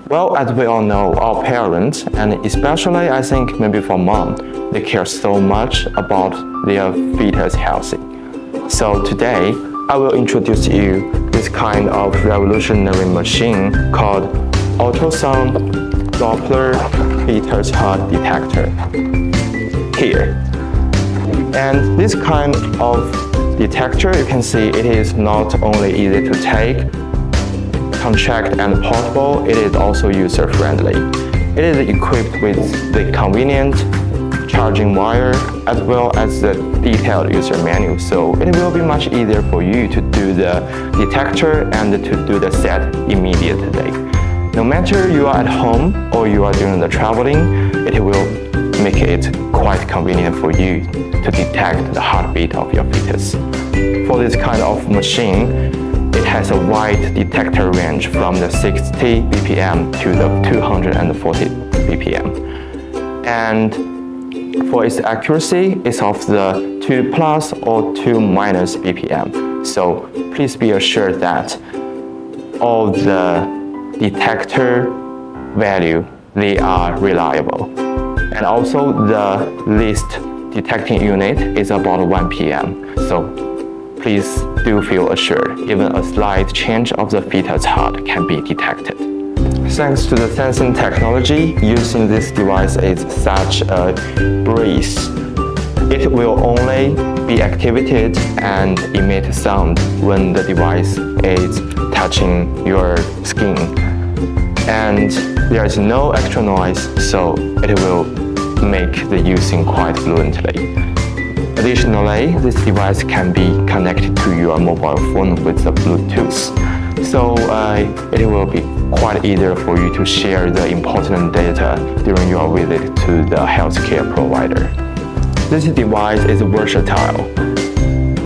Well, as we all know, our parents, and especially I think maybe for mom, they care so much about their fetus health. So today, I will introduce you this kind of revolutionary machine called ultrasound Doppler fetus heart detector. Here. And this kind of detector, you can see it is not only easy to take, contract and portable, it is also user-friendly. It is equipped with the convenient charging wire as well as the detailed user manual, so it will be much easier for you to do the detector and to do the set immediately. No matter you are at home or you are doing the traveling, it will make it quite convenient for you to detect the heartbeat of your fetus. For this kind of machine, it has a wide detector range from the 60 BPM to the 240 BPM. And for its accuracy, it's of the 2 plus or 2 minus BPM. So please be assured that all the detector value, they are reliable. And also the least detecting unit is about 1 PM. So please do feel assured, even a slight change of the fetus heart can be detected. Thanks to the sensing technology, using this device is such a breeze. It will only be activated and emit sound when the device is touching your skin. And there is no extra noise, so it will make the using quite fluently. Additionally, this device can be connected to your mobile phone with the Bluetooth. So it will be quite easier for you to share the important data during your visit to the healthcare provider. This device is versatile.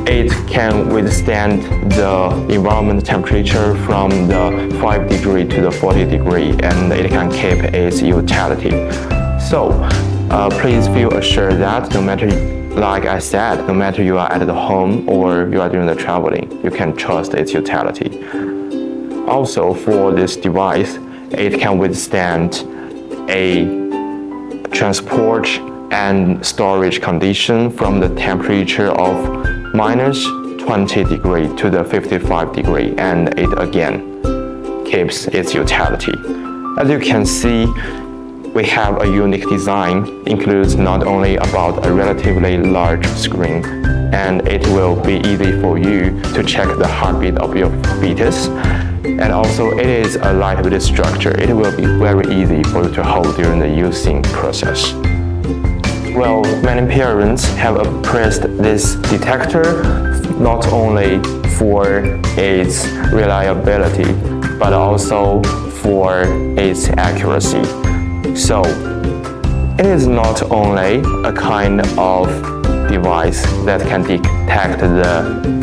It can withstand the environment temperature from the 5 degree to the 40 degree, and it can keep its utility. So please feel assured that no matter, like I said, no matter you are at the home or you are doing the traveling, you can trust its utility. Also, for this device, it can withstand a transport and storage condition from the temperature of minus 20 degree to the 55 degree, and it again keeps its utility. As you can see, we have a unique design, includes not only about a relatively large screen, and it will be easy for you to check the heartbeat of your fetus. And also it is a lightweight structure. It will be very easy for you to hold during the using process. Well, many parents have appraised this detector not only for its reliability, but also for its accuracy. So it is not only a kind of device that can detect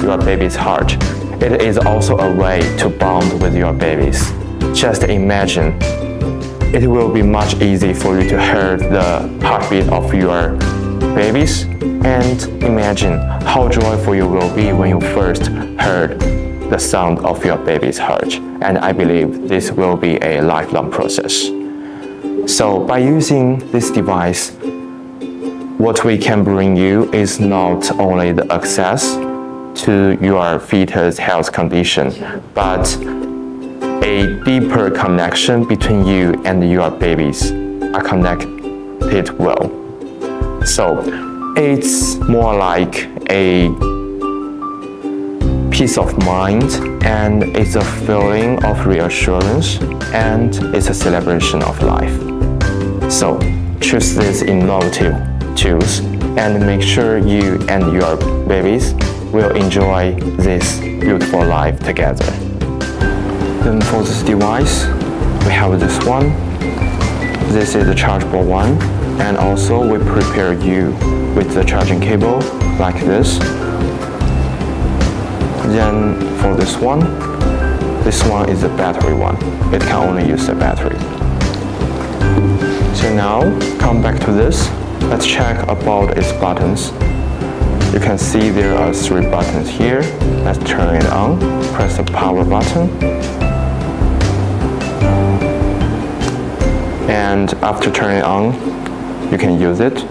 your baby's heart. It is also a way to bond with your babies. Just imagine, it will be much easier for you to hear the heartbeat of your babies, and imagine how joyful you will be when you first heard the sound of your baby's heart. And I believe this will be a lifelong process. So by using this device, what we can bring you is not only the access to your fetus health condition, but a deeper connection between you and your babies are connected well. So it's more like a peace of mind, and it's a feeling of reassurance, and it's a celebration of life. So choose these innovative tools and make sure you and your babies will enjoy this beautiful life together. Then for this device, we have this one. This is the chargeable one, and also we prepare you with the charging cable like this. Then for this one is the battery one. It can only use the battery. So now, come back to this. Let's check about its buttons. You can see there are 3 buttons here. Let's turn it on. Press the power button. and after turning it on, you can use it.